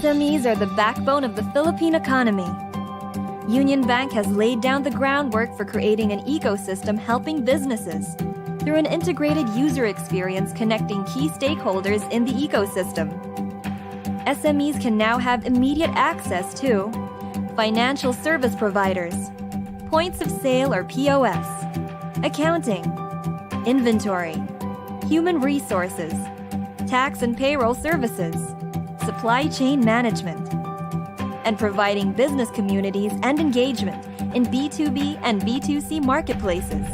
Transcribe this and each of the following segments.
SMEs are the backbone of the Philippine economy. Unionbank has laid down the groundwork for creating an ecosystem helping businesses through an integrated user experience connecting key stakeholders in the ecosystem. SMEs can now have immediate access to financial service providers, points of sale or POS, accounting, inventory, human resources, tax and payroll services, supply chain management, and providing business communities and engagement in B2B and B2C marketplaces.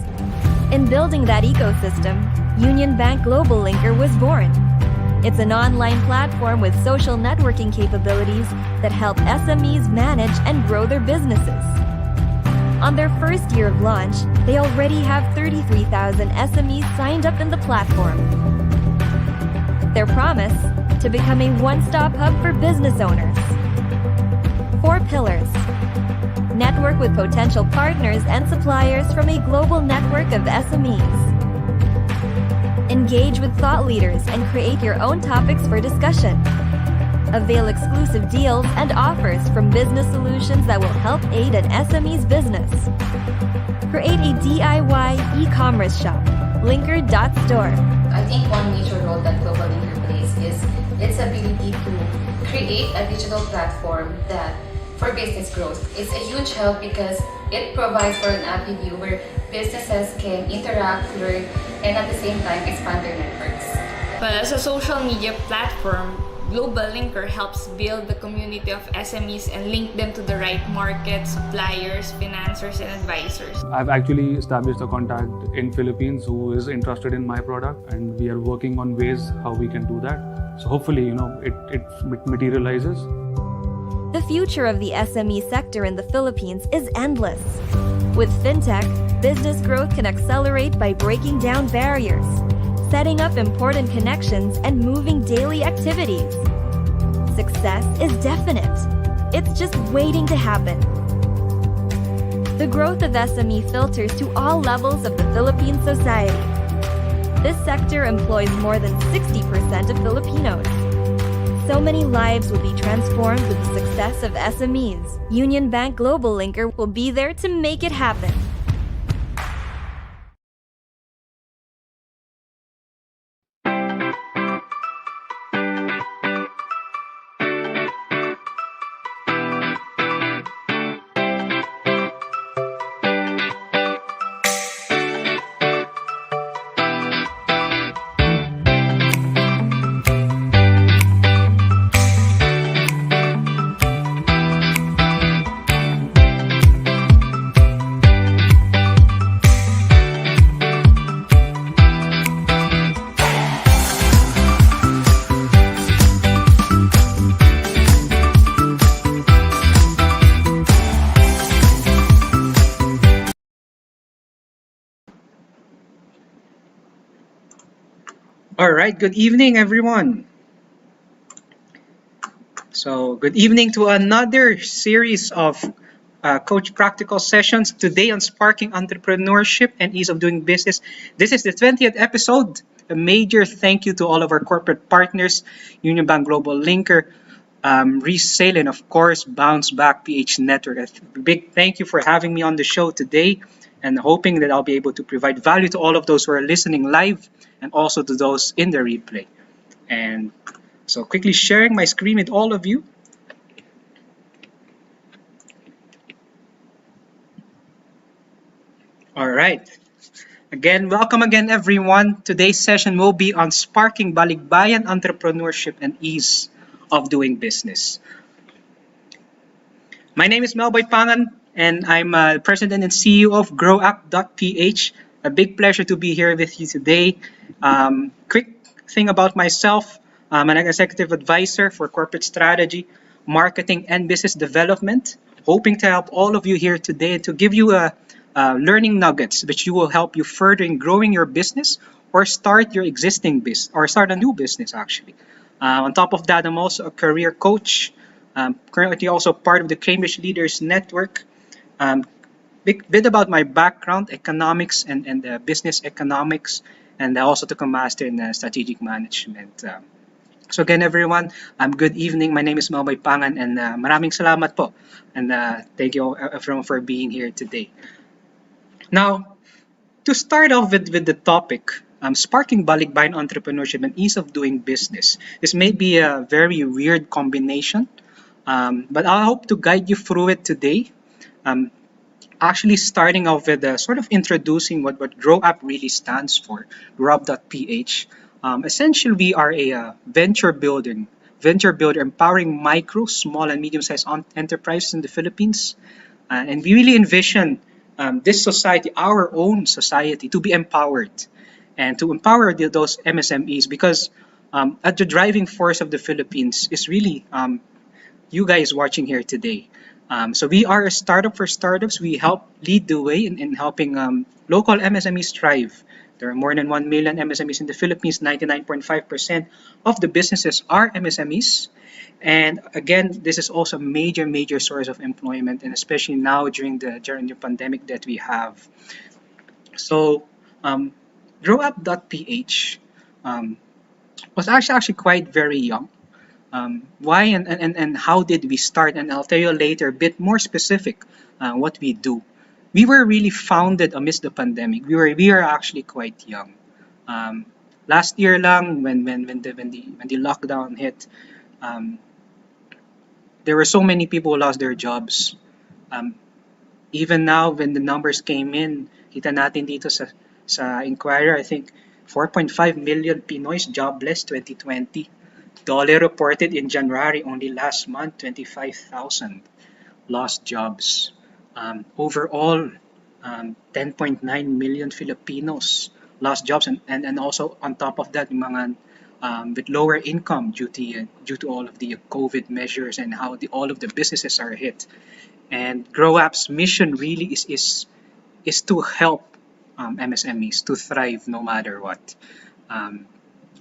In building that ecosystem, Unionbank Globallinker was born. It's an online platform with social networking capabilities that help SMEs manage and grow their businesses. On their first year of launch, they already have 33,000 SMEs signed up in the platform. Their promise? To become a one-stop hub for business owners. 4 pillars. Network with potential partners and suppliers from a global network of SMEs. Engage with thought leaders and create your own topics for discussion. Avail exclusive deals and offers from business solutions that will help aid an SME's business. Create a DIY e-commerce shop, linker.store. I think one major role that Globallinker plays is its ability to create a digital platform that for business growth. It's a huge help because it provides for an avenue where businesses can interact, learn, and at the same time expand their networks. Well, as a social media platform, Globallinker helps build the community of SMEs and link them to the right markets, suppliers, financiers, and advisors. I've actually established a contact in Philippines who is interested in my product, and we are working on ways how we can do that. So hopefully, it materializes. The future of the SME sector in the Philippines is endless. With fintech, business growth can accelerate by breaking down barriers, setting up important connections, and moving daily activities. Success is definite. It's just waiting to happen. The growth of SME filters to all levels of the Philippine society. This sector employs more than 60% of Filipinos. So many lives will be transformed with the success of SMEs. Unionbank Globallinker will be there to make it happen. All right, good evening, everyone. So, good evening to another series of Coach Practical sessions today on sparking entrepreneurship and ease of doing business. This is the 20th episode. A major thank you to all of our corporate partners, Unionbank Globallinker, Resellee, and of course, Bounce Back PH Network. A big thank you for having me on the show today, and hoping that I'll be able to provide value to all of those who are listening live and also to those in the replay. And so quickly sharing my screen with all of you. All right. Again, welcome again, everyone. Today's session will be on sparking Balikbayan Entrepreneurship and ease of doing business. My name is Melboy Pangan, and I'm President and CEO of GrowUp.ph. A big pleasure to be here with you today. Quick thing about myself, I'm an executive advisor for corporate strategy, marketing, and business development, hoping to help all of you here today to give you learning nuggets which you will help you further in growing your business or start your existing business or start a new business actually. On top of that, I'm also a career coach, currently also part of the Cambridge Leaders Network. Bit about my background, economics and business economics, and I also took a master in strategic management. So again, everyone, good evening. My name is Melboy Pangan, and maraming salamat po. And thank you everyone for being here today. Now, to start off with the topic, sparking Balikbayan entrepreneurship and ease of doing business. This may be a very weird combination, but I hope to guide you through it today. Um, Actually, starting off with sort of introducing what Grow Up really stands for, growup.ph. Essentially, we are a venture builder empowering micro, small, and medium-sized enterprises in the Philippines. And we really envision this society, our own society, to be empowered and to empower those MSMEs because at the driving force of the Philippines is really you guys watching here today. So we are a startup for startups. We help lead the way in helping local MSMEs thrive. There are more than 1 million MSMEs in the Philippines. 99.5% of the businesses are MSMEs. And again, this is also a major source of employment, and especially now during the pandemic that we have. So, growup.ph was actually quite very young. Why and how did we start? And I'll tell you later a bit more specific what we do. We were really founded amidst the pandemic. We are actually quite young. Last year lang when the lockdown hit, there were so many people who lost their jobs. Um, Even now when the numbers came in, kita natin dito sa Inquirer, I think 4.5 million Pinoys jobless 2020. Dollar reported in January only last month 25,000 lost jobs. Overall, 10.9 million Filipinos lost jobs, and also on top of that, yung mga with lower income due to all of the COVID measures and how all of the businesses are hit. And GrowApp's mission really is to help MSMEs to thrive no matter what. Um,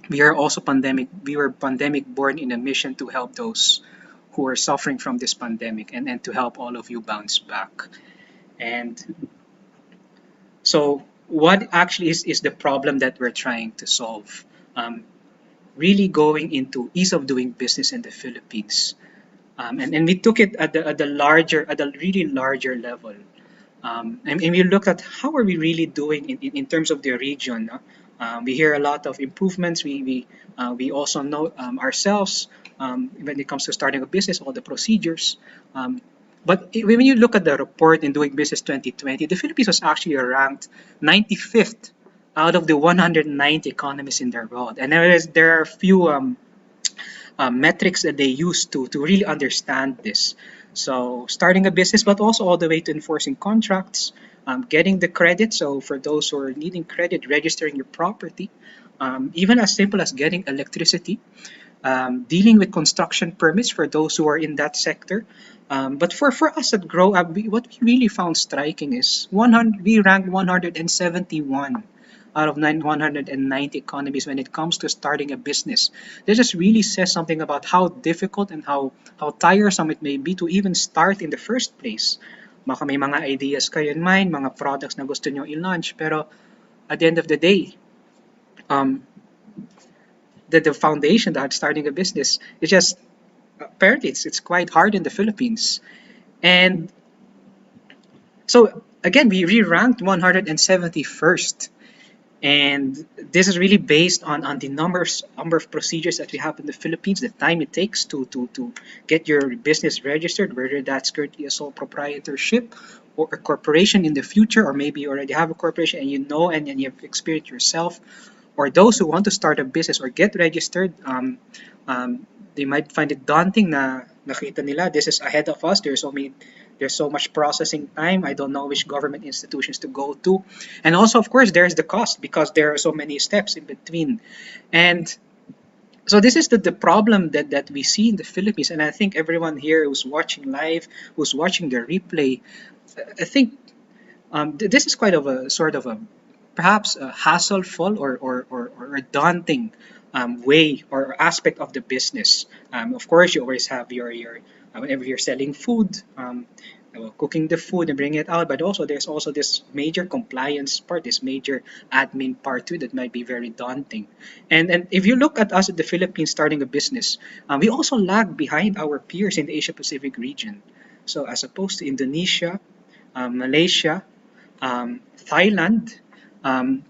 we are also pandemic. We were pandemic born in a mission to help those who are suffering from this pandemic and to help all of you bounce back. And so, what actually is the problem that we're trying to solve? Really going into ease of doing business in the Philippines. And we took it at the really larger level. And we looked at how are we really doing in terms of the region. We hear a lot of improvements. We also know ourselves when it comes to starting a business, all the procedures. But when you look at the report in Doing Business 2020, the Philippines was actually ranked 95th out of the 190 economies in the world. And there are a few metrics that they use to really understand this. So starting a business, but also all the way to enforcing contracts, getting the credit. So for those who are needing credit, registering your property, even as simple as getting electricity, dealing with construction permits for those who are in that sector. But for us at Grow Up, what we really found striking is we ranked 171 out of 190 economies when it comes to starting a business. This just really says something about how difficult and how tiresome it may be to even start in the first place. Baka may mga ideas kayo in mind, mga products na gusto nyo i-launch, pero at the end of the day, the foundation that starting a business is just apparently it's quite hard in the Philippines. And so again, we re-ranked 171st. And this is really based on the number of procedures that we have in the Philippines, the time it takes to get your business registered, whether that's currently a sole proprietorship or a corporation in the future, or maybe you already have a corporation and you know and you have experienced yourself, or those who want to start a business or get registered, they might find it daunting na nakita nila this is ahead of us. There's so much processing time. I don't know which government institutions to go to. And also, of course, there's the cost because there are so many steps in between. And so this is the problem that we see in the Philippines. And I think everyone here who's watching live, who's watching the replay, I think this is quite of a sort of a perhaps a hassleful or a daunting way or aspect of the business. Of course, you always have your whenever you're selling food, cooking the food and bringing it out, but also there's also this major compliance part, this major admin part too that might be very daunting. And if you look at us at the Philippines starting a business, we also lag behind our peers in the Asia Pacific region. So as opposed to Indonesia, Malaysia, Thailand, um,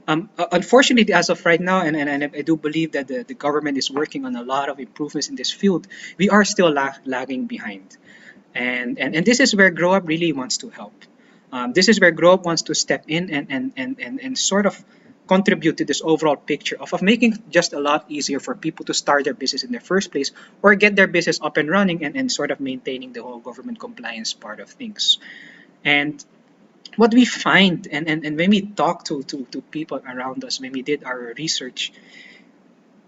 unfortunately, as of right now, and I do believe that the government is working on a lot of improvements in this field, we are still lagging behind. And this is where Grow Up really wants to help. This is where Grow Up wants to step in and sort of contribute to this overall picture of making it just a lot easier for people to start their business in the first place or get their business up and running and sort of maintaining the whole government compliance part of things. And what we find and when we talk to people around us, when we did our research,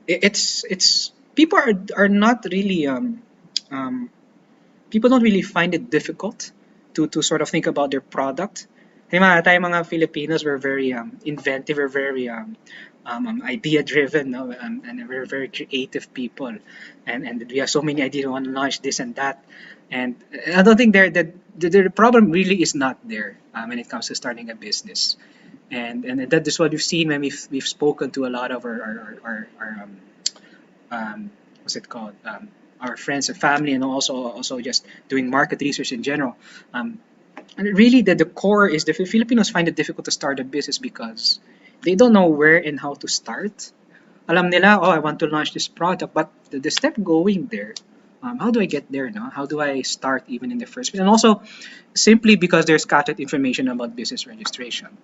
it's people are not really um, people don't really find it difficult to sort of think about their product. Hey, tayo mga Filipinos, we're very inventive, we're very idea driven, no? And we're very creative people, and we have so many ideas, we want to launch this and that, and I don't think the problem really is not there when it comes to starting a business, and that is what we've seen when we've spoken to a lot of our what's it called, our friends and family, and also just doing market research in general. And really, the core is the Filipinos find it difficult to start a business because they don't know where and how to start. Alam nila, oh, I want to launch this product, but the step going there, how do I get there? No, how do I start even in the first place? And also, simply because there's scattered information about business registration.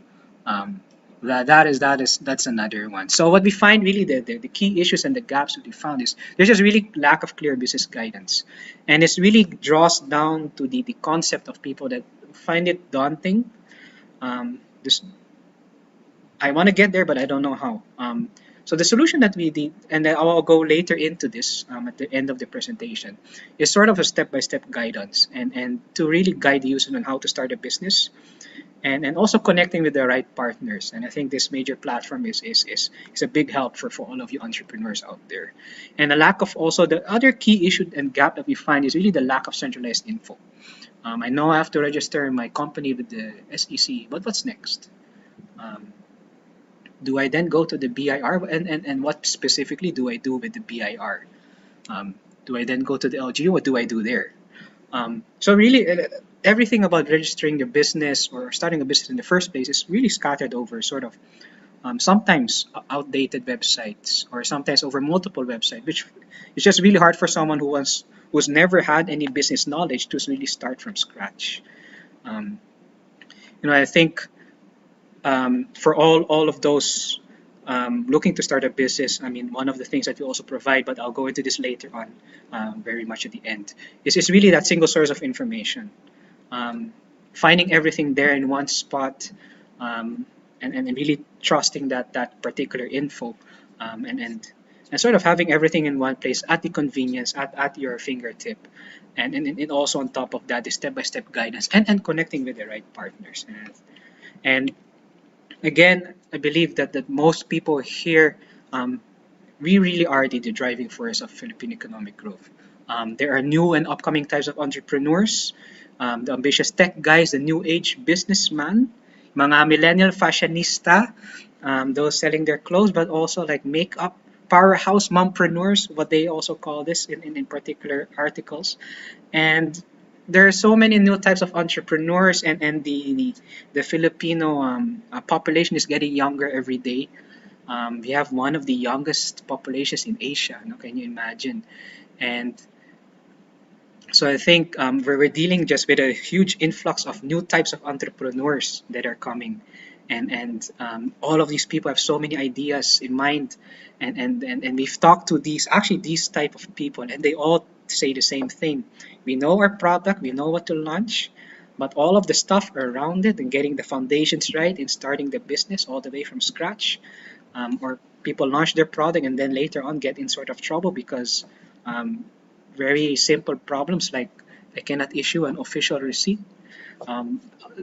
That's another one. So what we find really the key issues and the gaps that we found is there's just really lack of clear business guidance, and it's really draws down to the concept of people that find it daunting. This I want to get there, but I don't know how. So the solution that we did, and then I'll go later into this at the end of the presentation, is sort of a step-by-step guidance and to really guide the user on how to start a business, and also connecting with the right partners. And I think this major platform is a big help for all of you entrepreneurs out there. And the lack of also the other key issue and gap that we find is really the lack of centralized info. I know I have to register my company with the SEC, but what's next? Do I then go to the BIR, and what specifically do I do with the BIR? Do I then go to the LGU? What do I do there? So really, everything about registering your business or starting a business in the first place is really scattered over sort of sometimes outdated websites, or sometimes over multiple websites, which is just really hard for someone who's never had any business knowledge to really start from scratch. I think for all of those looking to start a business, I mean, one of the things that we also provide, but I'll go into this later on, very much at the end, is really that single source of information. Finding everything there in one spot, and really trusting that particular info, and sort of having everything in one place at the convenience, at your fingertip, and also on top of that, the step-by-step guidance and connecting with the right partners. And again, I believe that most people here, we really are the driving force of Philippine economic growth. There are new and upcoming types of entrepreneurs, the ambitious tech guys, the new age businessman, mga millennial fashionista, those selling their clothes, but also like makeup powerhouse mompreneurs, what they also call this in particular articles. And there are so many new types of entrepreneurs, and the Filipino population is getting younger every day. We have one of the youngest populations in Asia. Can you imagine? And so I think we're dealing just with a huge influx of new types of entrepreneurs that are coming, and all of these people have so many ideas in mind, and we've talked to these type of people, and they all say the same thing. We know our product, we know what to launch, but all of the stuff around it and getting the foundations right in starting the business all the way from scratch, or people launch their product and then later on get in sort of trouble because very simple problems like I cannot issue an official receipt.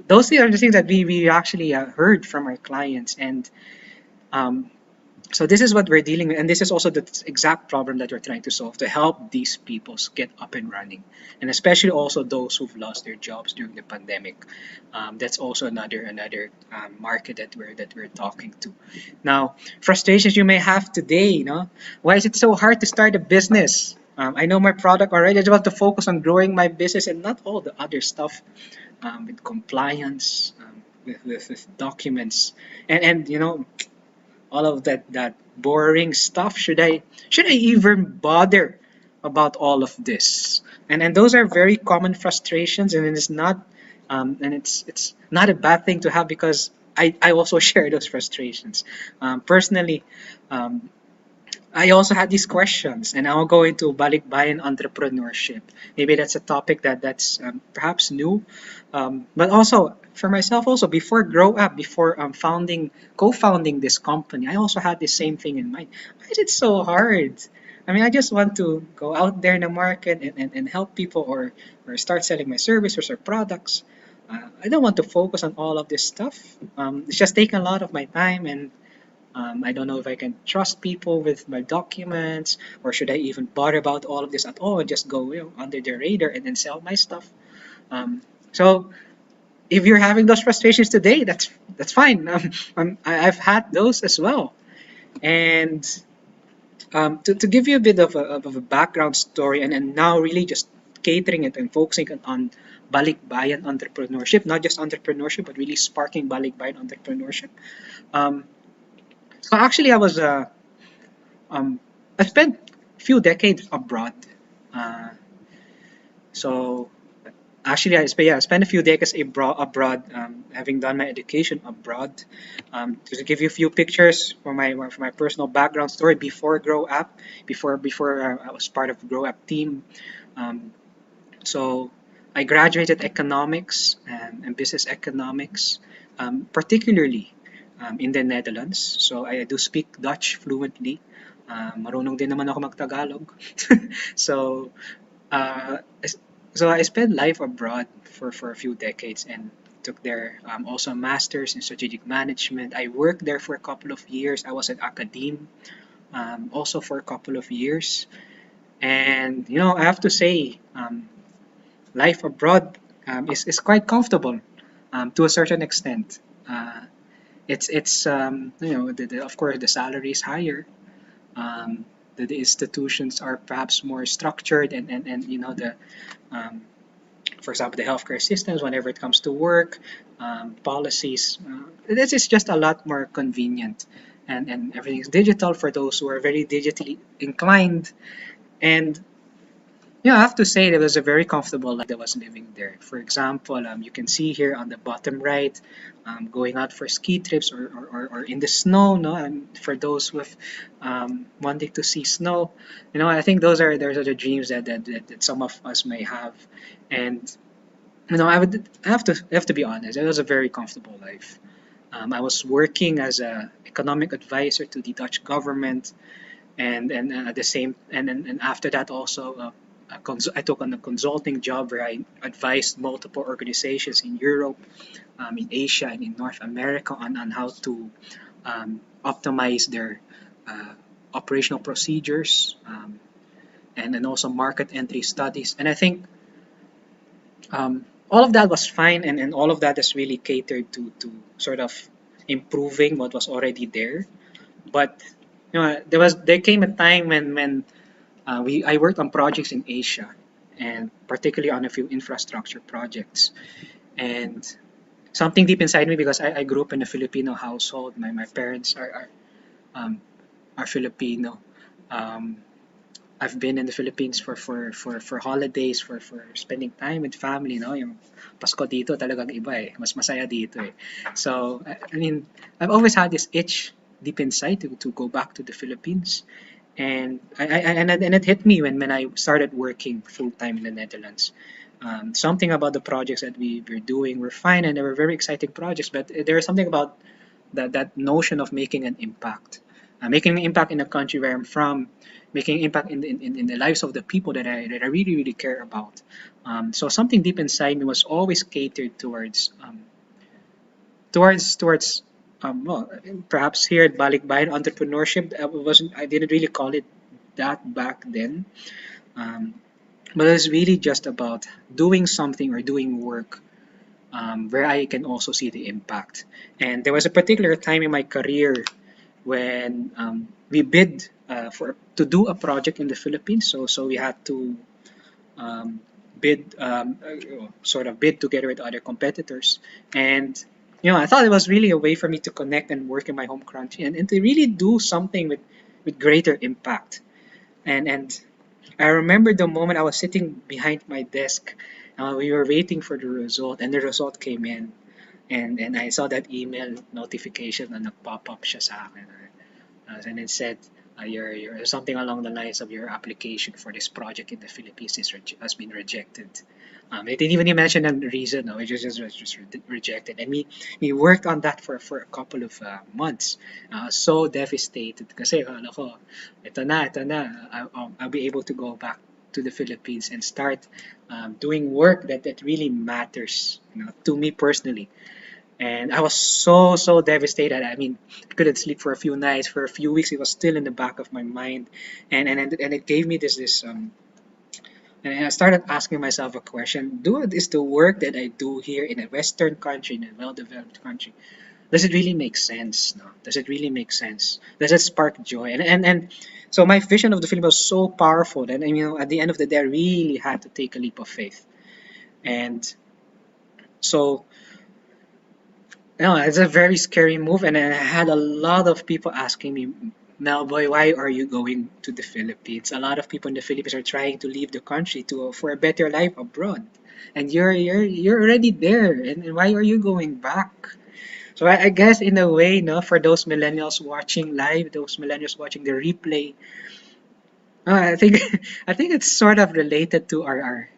Those are the things that we actually heard from our clients, and So this is what we're dealing with, and this is also the exact problem that we're trying to solve to help these people get up and running, and especially also those who've lost their jobs during the pandemic. That's also another market that we're talking to. Now, frustrations you may have today, why is it so hard to start a business? I know my product already. I just want to focus on growing my business and not all the other stuff with compliance, with documents, and all of that boring stuff. Should I even bother about all of this? And those are very common frustrations, and it's not a bad thing to have, because I also share those frustrations. Personally, um, I also had these questions, and I'll go into Balikbayan Entrepreneurship. Maybe that's a topic that's perhaps new, but also for myself, also before Grow Up, before co-founding this company, I also had the same thing in mind. Why is it so hard? I mean, I just want to go out there in the market and help people, or start selling my services or products. I don't want to focus on all of this stuff. It's just taking a lot of my time, and I don't know if I can trust people with my documents, or should I even bother about all of this at all and just go under the radar and then sell my stuff. So if you're having those frustrations today, that's fine. I've had those as well. And to give you a bit of a background story, and now really just catering it and focusing on Balikbayan entrepreneurship, not just entrepreneurship, but really sparking Balikbayan entrepreneurship. Um, so actually, um, I spent a few decades abroad. Uh, so actually, I spent a few decades abroad, having done my education abroad. To give you a few pictures for my personal background story before Grow Up, before I was part of the Grow Up team. Um, so I graduated economics and business economics, particularly in the Netherlands. So I do speak Dutch fluently. Marunong din naman ako mag-Tagalog. So uh, so I spent life abroad for a few decades, and took there also a master's in strategic management. I worked there for a couple of years. I was at academe also for a couple of years. And I have to say, life abroad is quite comfortable to a certain extent. It's of course the salary is higher. The institutions are perhaps more structured, and the for example, the healthcare systems, whenever it comes to work, policies, this is just a lot more convenient, and everything is digital for those who are very digitally inclined. And I have to say that it was a very comfortable life that was living there. For example, you can see here on the bottom right, going out for ski trips, or in the snow, no, and for those with wanting to see snow, I think those are the dreams that some of us may have. And I have to be honest, it was a very comfortable life. I was working as a economic advisor to the Dutch government, and at the same and after that also, I took on a consulting job where I advised multiple organizations in Europe, in Asia, and in North America on how to optimize their operational procedures, and then also market entry studies. And I think all of that was fine, and all of that is really catered to sort of improving what was already there. But there came a time when I worked on projects in Asia, and particularly on a few infrastructure projects. And something deep inside me, because I grew up in a Filipino household. My parents um, are Filipino. Um, I've been in the Philippines for holidays, for spending time with family. Yung Pasko dito talagang iba eh. Mas masaya dito eh. So I mean, I've always had this itch deep inside to go back to the Philippines. And it hit me when I started working full time in the Netherlands. Something about the projects that we were doing were fine, and they were very exciting projects, but there was something about that notion of making an impact, making an impact in the country where I'm from, making an impact in the lives of the people that I really really care about. So something deep inside me was always catered towards well, perhaps here at Balikbayan Entrepreneurship, I didn't really call it that back then. Um, but it was really just about doing something or doing work where I can also see the impact. And there was a particular time in my career when we bid for to do a project in the Philippines. So we had to um, bid sort of bid together with other competitors. And I thought it was really a way for me to connect and work in my home country and to really do something with greater impact. And I remember the moment I was sitting behind my desk. We were waiting for the result, and the result came in. And I saw that email notification na nag-pop up siya sa akin. And it said, something along the lines of your application for this project in the Philippines has been rejected. It didn't even mention a reason. No, it just rejected. And we worked on that for a couple of months. So devastated kasi ano ko, ito na. I'll be able to go back to the Philippines and start doing work that really matters, to me personally. And I was so devastated. I mean, I couldn't sleep for a few nights, for a few weeks. It was still in the back of my mind, and it gave me this. And I started asking myself a question: is the work that I do here in a Western country, in a well-developed country, does it really make sense? No, does it really make sense? Does it spark joy? And so my vision of the film was so powerful that at the end of the day, I really had to take a leap of faith. And so it's a very scary move, and I had a lot of people asking me, Melboy, why are you going to the Philippines? A lot of people in the Philippines are trying to leave the country for a better life abroad, and you're already there, and why are you going back? So I guess in a way, no, for those millennials watching live, those millennials watching the replay, I think I think it's sort of related to our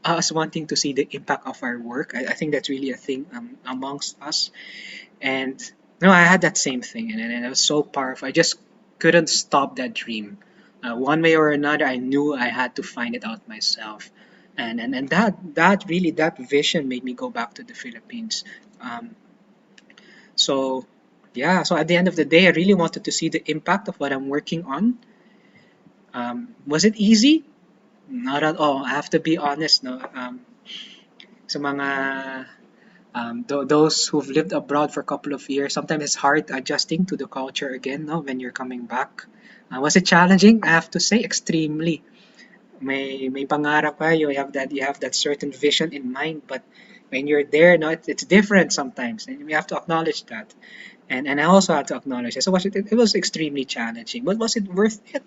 us wanting to see the impact of our work. I think that's really a thing amongst us. And I had that same thing, and it was so powerful. I just couldn't stop that dream. One way or another, I knew I had to find it out myself, and that vision made me go back to the Philippines. Um, so yeah, so at the end of the day, I really wanted to see the impact of what I'm working on. Was it easy? Not at all. I have to be honest, no. Sa mga those who've lived abroad for a couple of years, sometimes it's hard adjusting to the culture again, no, when you're coming back. Was it challenging? I have to say, extremely. May pangarap ka, you have that certain vision in mind, but when you're there, no, it's different sometimes, and we have to acknowledge that. And I also have to acknowledge it. So it was extremely challenging, but was it worth it?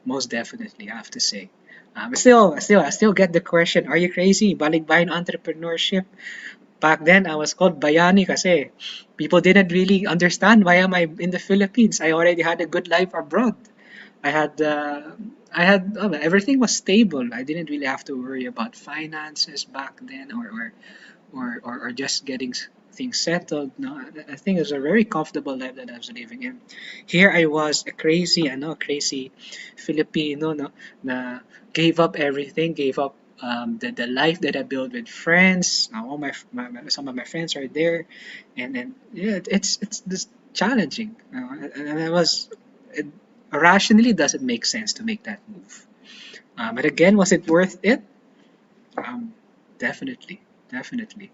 Most definitely, I have to say. I still get the question, are you crazy? Balikbayan entrepreneurship. Back then, I was called Bayani kasi people didn't really understand why am I in the Philippines. I already had a good life abroad. Everything was stable. I didn't really have to worry about finances back then or just getting things settled. No, I think it was a very comfortable life that I was living in. Here I was a crazy Filipino, no, na gave up everything, gave up the life that I built with friends. All some of my friends are there, and yeah, it's this challenging. And I was it, rationally doesn't make sense to make that move. But again, was it worth it? Um, definitely, definitely.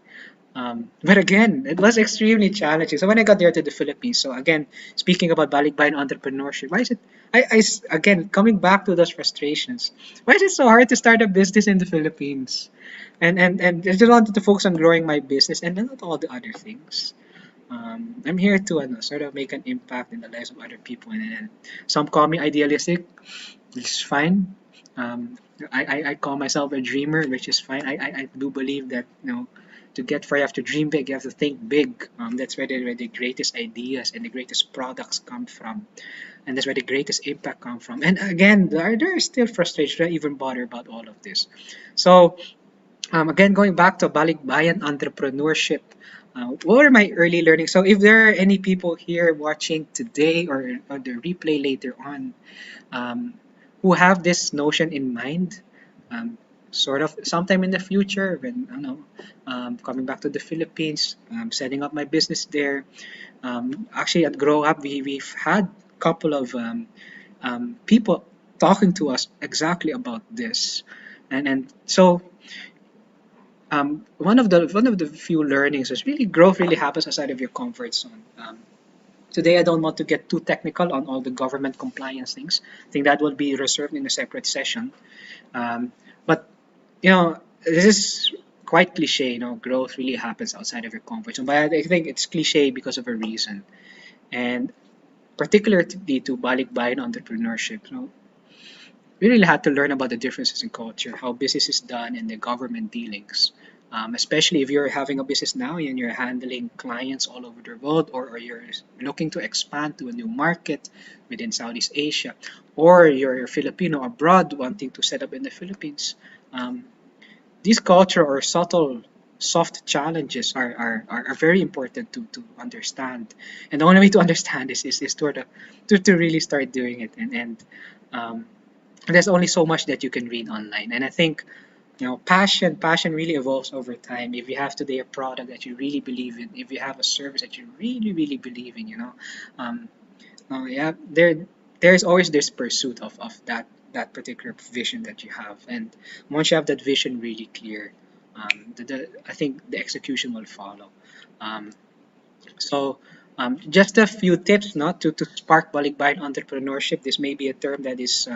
But again, it was extremely challenging. So when I got there to the Philippines, so again, speaking about Balikbayan entrepreneurship, why is it? Again coming back to those frustrations. Why is it so hard to start a business in the Philippines? And I just wanted to focus on growing my business and not all the other things. I'm here to sort of make an impact in the lives of other people, and some call me idealistic, which is fine. I call myself a dreamer, which is fine. I do believe that to get far, you have to dream big, you have to think big. That's where the greatest ideas and the greatest products come from, and that's where the greatest impact come from. And again, there is still frustration. I even bother about all of this. So again, going back to Balikbayan entrepreneurship, what are my early learnings? So if there are any people here watching today or the replay later on, who have this notion in mind, um, sort of sometime in the future when I don't know, coming back to the Philippines, setting up my business there. Actually, at Grow Up, we've had a couple of people talking to us exactly about this, and so one of the few learnings is really growth really happens outside of your comfort zone. Today, I don't want to get too technical on all the government compliance things. I think that will be reserved in a separate session. But this is quite cliche. Growth really happens outside of your comfort zone. But I think it's cliche because of a reason, and particularly to Balikbayan entrepreneurship. We really had to learn about the differences in culture, how business is done, and the government dealings. Especially if you're having a business now and you're handling clients all over the world, or you're looking to expand to a new market within Southeast Asia, or you're Filipino abroad wanting to set up in the Philippines. These culture or subtle, soft challenges are very important to understand. And the only way to understand is to really start doing it. And there's only so much that you can read online. And I think passion really evolves over time. If you have today a product that you really believe in, if you have a service that you really believe in, um, yeah, there's always this pursuit of that particular vision that you have. And once you have that vision really clear, I think the execution will follow. Um, so just a few tips not to spark balikbayan entrepreneurship. This may be a term that is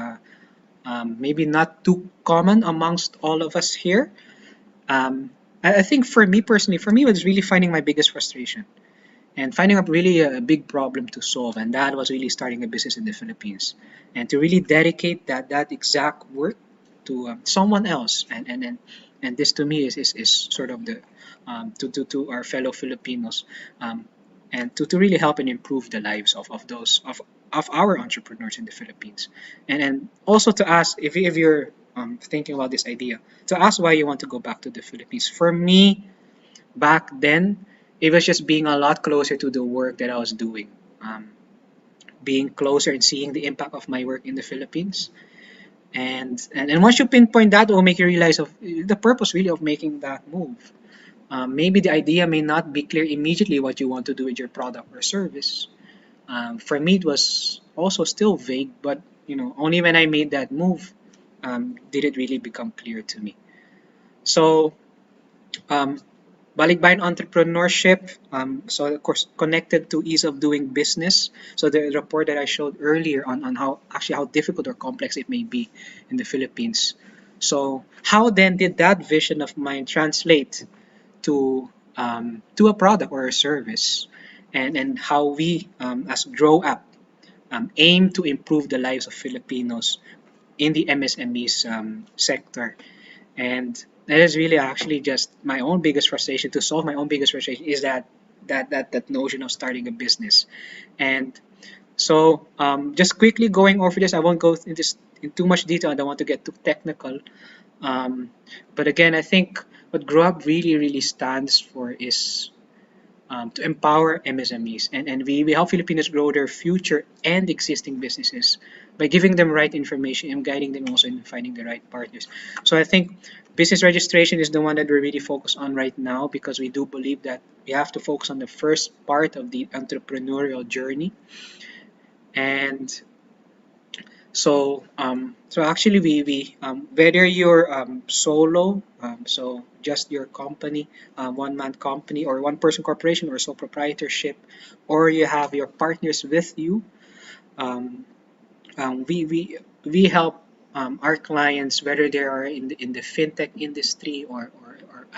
maybe not too common amongst all of us here. I think for me personally, for me, it was really finding my biggest frustration and finding up really a big problem to solve. And that was really starting a business in the Philippines and to really dedicate that exact work to someone else. And this to me is sort of the to our fellow Filipinos, and to really help and improve the lives of those of our entrepreneurs in the Philippines. And also to ask if you're thinking about this idea, to ask why you want to go back to the Philippines. For me, back then, it was just being a lot closer to the work that I was doing, being closer and seeing the impact of my work in the Philippines. And once you pinpoint that, it will make you realize of the purpose really of making that move. Maybe the idea may not be clear immediately what you want to do with your product or service. For me, it was also still vague, but only when I made that move did it really become clear to me. So, um, Balikbayan entrepreneurship, so of course connected to ease of doing business. So the report that I showed earlier on how difficult or complex it may be in the Philippines. So how then did that vision of mine translate to a product or a service, and how we as Grow Up aim to improve the lives of Filipinos in the MSMEs sector. And that is really actually just my own biggest frustration. To solve my own biggest frustration is that notion of starting a business. And so just quickly going over this, I won't go in this in too much detail. I don't want to get too technical. um, but again, I think what Grow Up really stands for is to empower MSMEs, and we help Filipinos grow their future and existing businesses by giving them right information and guiding them also in finding the right partners. So I think business registration is the one that we're really focused on right now, because we do believe that we have to focus on the first part of the entrepreneurial journey. And so actually, we whether you're solo, so just your company, one-man company or one-person corporation or sole proprietorship, or you have your partners with you, um, we help our clients, whether they are in the fintech industry or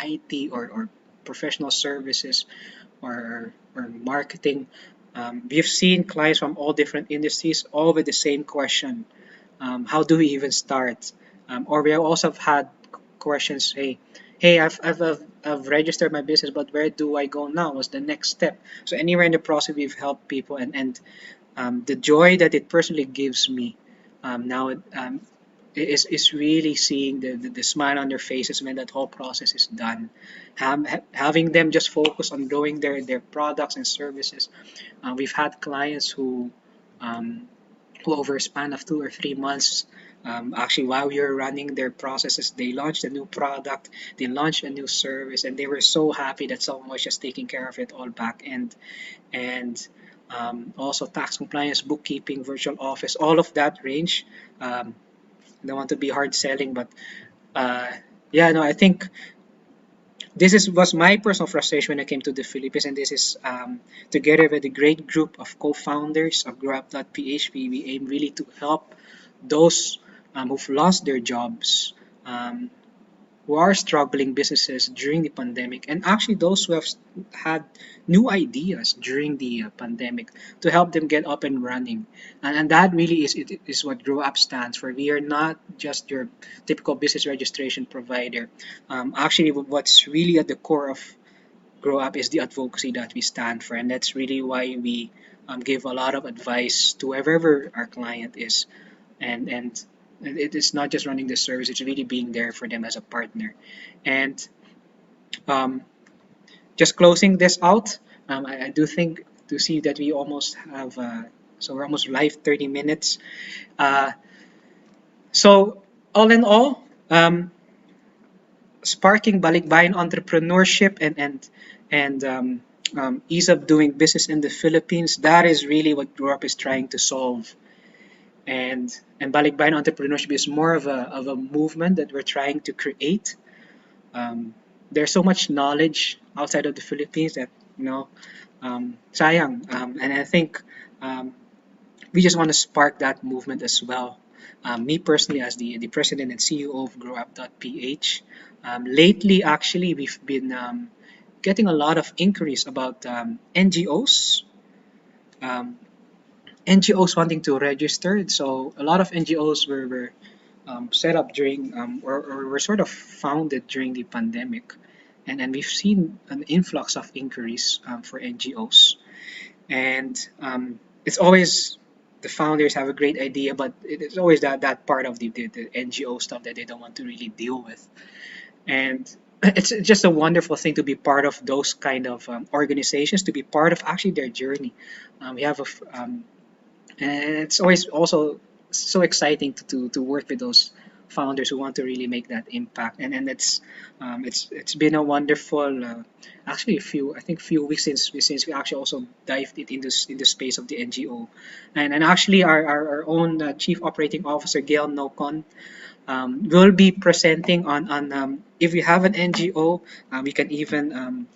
IT or professional services or marketing. We've seen clients from all different industries, all with the same question: how do we even start? Or we have also had questions: hey, I've registered my business, but where do I go now? What's the next step? So anywhere in the process, we've helped people, and the joy that it personally gives me now is really seeing the smile on their faces when that whole process is done. Having them just focus on growing their products and services. We've had clients um, over a span of 2 or 3 months. Actually, while we were running their processes, they launched a new product, they launched a new service, and they were so happy that someone was just taking care of it all back end. And also tax compliance, bookkeeping, virtual office, all of that range. I don't want to be hard selling, but uh, yeah, no, I think this is was my personal frustration when I came to the Philippines, and this is together with a great group of co-founders of GrowUp.ph, we aim really to help those who've lost their jobs, um, who are struggling businesses during the pandemic, and actually those who have had new ideas during the pandemic to help them get up and running. And that really is what Grow Up stands for. We are not just your typical business registration provider. Actually, what's really at the core of Grow Up is the advocacy that we stand for, and that's really why we give a lot of advice to whoever our client is, and it is not just running the service; it's really being there for them as a partner. And um, just closing this out, I do think to see that we almost have so we're almost live 30 minutes. Uh, so all in all, sparking Balikbayan entrepreneurship and ease of doing business in the Philippines. That is really what Europe is trying to solve. And Balikbayan entrepreneurship is more of a movement that we're trying to create. There's so much knowledge outside of the Philippines that sayang. And I think um, we just want to spark that movement as well. Me personally, as the president and CEO of GrowUp.ph, lately actually we've been getting a lot of inquiries about NGOs. Um, NGOs wanting to register. So a lot of NGOs were set up during or were sort of founded during the pandemic, and we've seen an influx of inquiries for NGOs. And it's always the founders have a great idea, but it's always that part of the NGO stuff that they don't want to really deal with. And it's just a wonderful thing to be part of those kind of organizations, to be part of actually their journey. We have and it's always also so exciting to work with those founders who want to really make that impact. And it's been a wonderful actually a few I think few weeks since we actually also dived it in the space of the NGO. And actually our own chief operating officer Gail Nocon will be presenting on if we have an NGO, we can even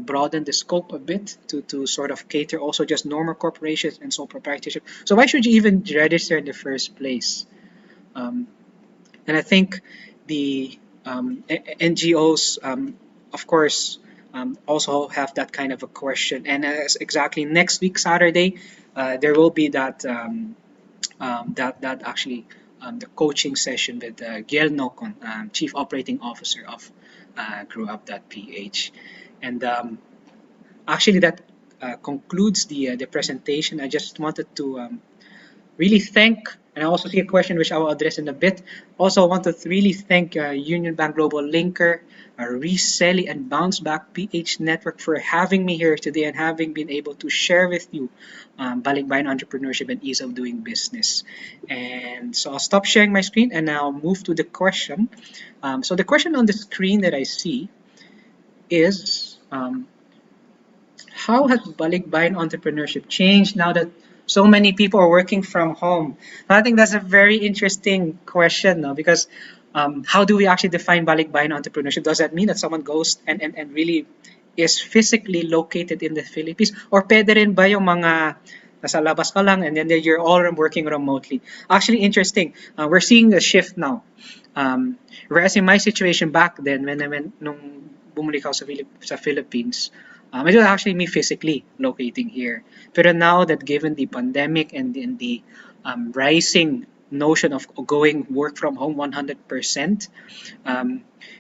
broaden the scope a bit to sort of cater also just normal corporations and sole proprietorship. So why should you even register in the first place? Um, and I think the NGOs, of course, also have that kind of a question. And exactly next week, Saturday, there will be that actually the coaching session with Gail Nocon, Chief Operating Officer of GrowUp.ph. And actually, that concludes the presentation. I just wanted to really thank, and I also see a question which I will address in a bit. Also, I want to really thank Unionbank Globallinker, Resellee, and Bounce Back PH Network for having me here today and having been able to share with you Balikbayan entrepreneurship and ease of doing business. And so I'll stop sharing my screen and now move to the question. So the question on the screen that I see is how has Balikbayan entrepreneurship changed now that so many people are working from home? I think that's a very interesting question, no? Because how do we actually define Balikbayan entrepreneurship? Does that mean that someone goes and really is physically located in the Philippines? Or pwede rin ba yung mga nasa labas ka lang and then you're all working remotely? Actually, interesting. We're seeing a shift now. Whereas in my situation back then, when nung bumalik ako sa Philippines, it was actually me physically locating here. But now that given the pandemic and the rising notion of going work from home 100%,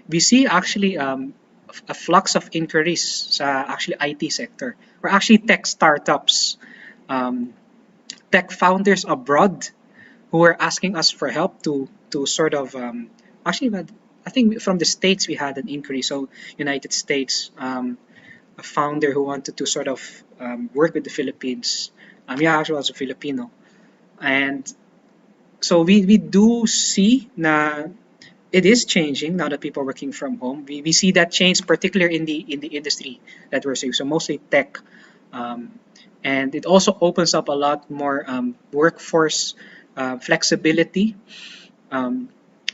we see actually a flux of inquiries sa actually IT sector or actually tech startups, tech founders abroad who are asking us for help to sort of actually I think from the States we had an inquiry. So United States, a founder who wanted to sort of work with the Philippines. Yeah, actually was a Filipino. And so we do see na it is changing now that people are working from home. We see that change particularly in the industry that we're seeing, so mostly tech. Um, and it also opens up a lot more workforce flexibility. Um,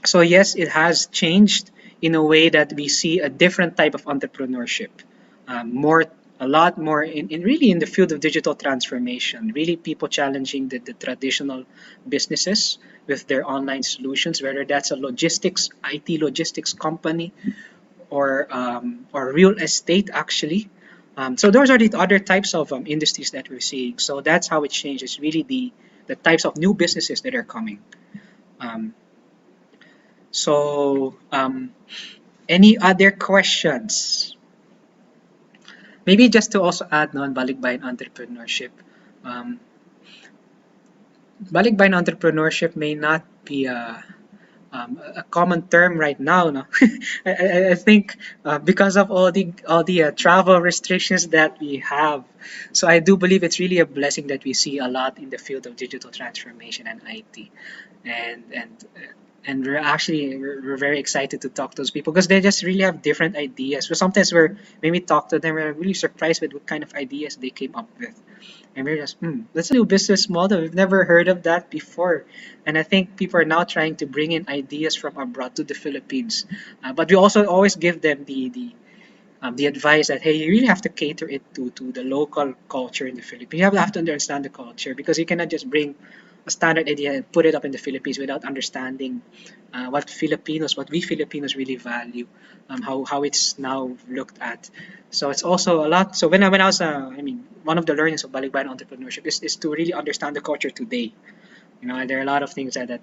so yes, it has changed in a way that we see a different type of entrepreneurship, more a lot more in really in the field of digital transformation. Really, people challenging the traditional businesses with their online solutions, whether that's a logistics, IT logistics company, or real estate actually. So those are the other types of industries that we're seeing. So that's how it changes. Really, the types of new businesses that are coming. Um, so, any other questions? Maybe just to also add on Balikbayan Entrepreneurship. Um, Balikbayan Entrepreneurship may not be a common term right now. No? I think because of all the travel restrictions that we have, so I do believe it's really a blessing that we see a lot in the field of digital transformation and IT, and and and we're very excited to talk to those people because they just really have different ideas. So sometimes when we talk to them, we're really surprised with what kind of ideas they came up with. And we're just, that's a new business model. We've never heard of that before. And I think people are now trying to bring in ideas from abroad to the Philippines. But we also always give them the advice that, hey, you really have to cater it to the local culture in the Philippines. You have to understand the culture because you cannot just bring a standard idea and put it up in the Philippines without understanding what we Filipinos really value, how it's now looked at. So it's also a lot. So when I was, one of the learnings of Balikbayan Entrepreneurship is to really understand the culture today. There are a lot of things that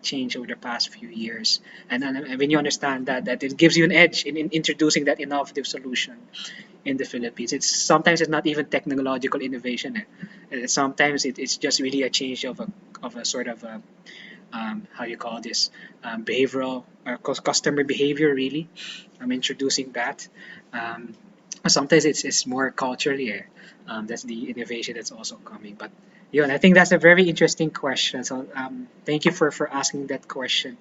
change over the past few years, and when you understand that it gives you an edge in introducing that innovative solution in the Philippines. Sometimes it's not even technological innovation. Sometimes it's just really a change of a sort of how you call this, behavioral or customer behavior. Really, I'm introducing that. Sometimes it's more culturally. That's the innovation that's also coming, but. Yeah, and I think that's a very interesting question. So thank you for asking that question.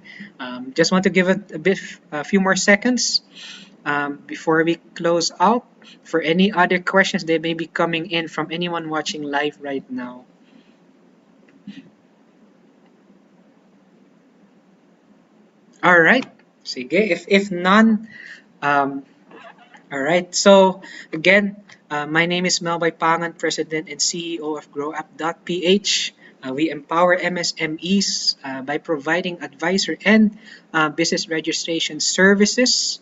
Just want to give it a few more seconds before we close out for any other questions that may be coming in from anyone watching live right now. All right. Sige. If none, all right. So again, my name is Melboy Pangan, President and CEO of GrowUp.ph. We empower MSMEs by providing advisor and business registration services.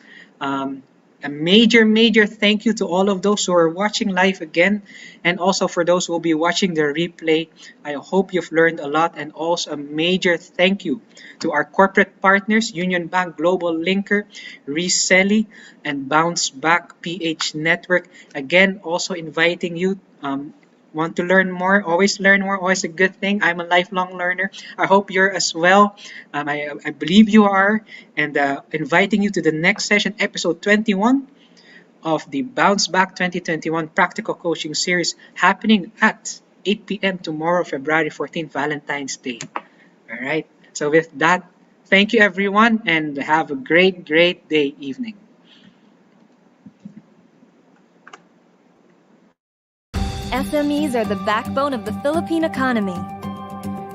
A major thank you to all of those who are watching live again, and also for those who will be watching the replay. I hope you've learned a lot, and also a major thank you to our corporate partners, Unionbank, Globallinker, Resellee, and Bounce Back PH Network. Again, also inviting you, want to learn more, always learn more, always a good thing. I'm a lifelong learner. I hope you're as well. I believe you are, and inviting you to the next session, episode 21 of the Bounce Back 2021 Practical Coaching Series, happening at 8 p.m. tomorrow, February 14th, Valentine's Day. All right. So with that, thank you everyone, and have a great day, evening. SMEs are the backbone of the Philippine economy.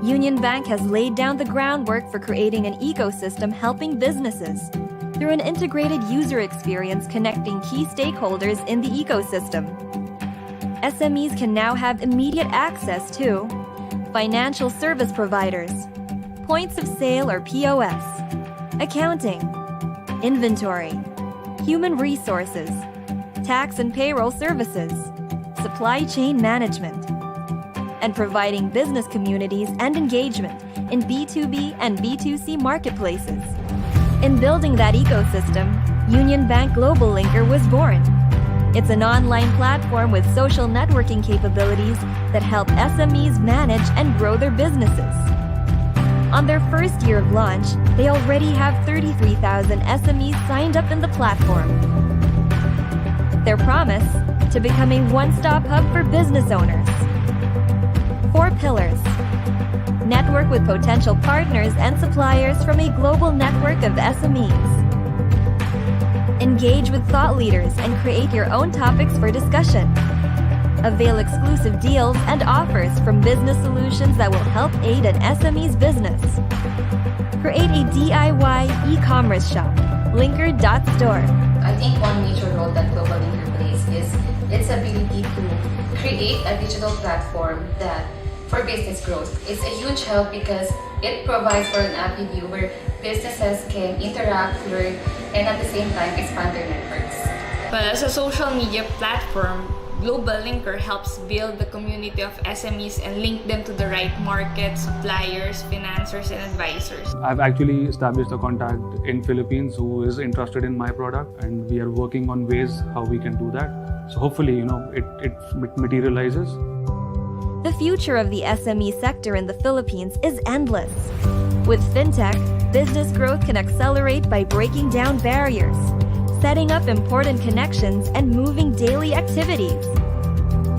Unionbank has laid down the groundwork for creating an ecosystem helping businesses through an integrated user experience connecting key stakeholders in the ecosystem. SMEs can now have immediate access to financial service providers, points of sale or POS, accounting, inventory, human resources, tax and payroll services, supply chain management, and providing business communities and engagement in B2B and B2C marketplaces. In building that ecosystem, Unionbank Globallinker was born. It's an online platform with social networking capabilities that help SMEs manage and grow their businesses. On their first year of launch, they already have 33,000 SMEs signed up in the platform. Their promise: to become a one-stop hub for business owners. 4 pillars: Network with potential partners and suppliers from a global network of SMEs. Engage with thought leaders and create your own topics for discussion. Avail exclusive deals and offers from business solutions that will help aid an SME's business. Create a DIY e-commerce shop. Linker.store. I think one major role that Globallinker plays is its ability to create a digital platform that for business growth. It's a huge help because it provides for an app view where businesses can interact, learn, and at the same time expand their networks. Well, as a social media platform, Globallinker helps build the community of SMEs and link them to the right markets, suppliers, financiers, and advisors. I've actually established a contact in Philippines who is interested in my product, and we are working on ways how we can do that. So hopefully, it materializes. The future of the SME sector in the Philippines is endless. With fintech, business growth can accelerate by breaking down barriers, setting up important connections, and moving daily activities.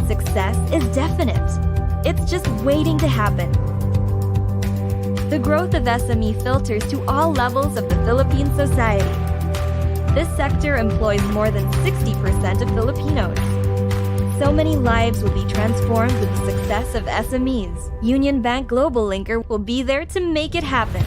Success is definite. It's just waiting to happen. The growth of SME filters to all levels of the Philippine society. This sector employs more than 60% of Filipinos. So many lives will be transformed with the success of SMEs. Unionbank Globallinker will be there to make it happen.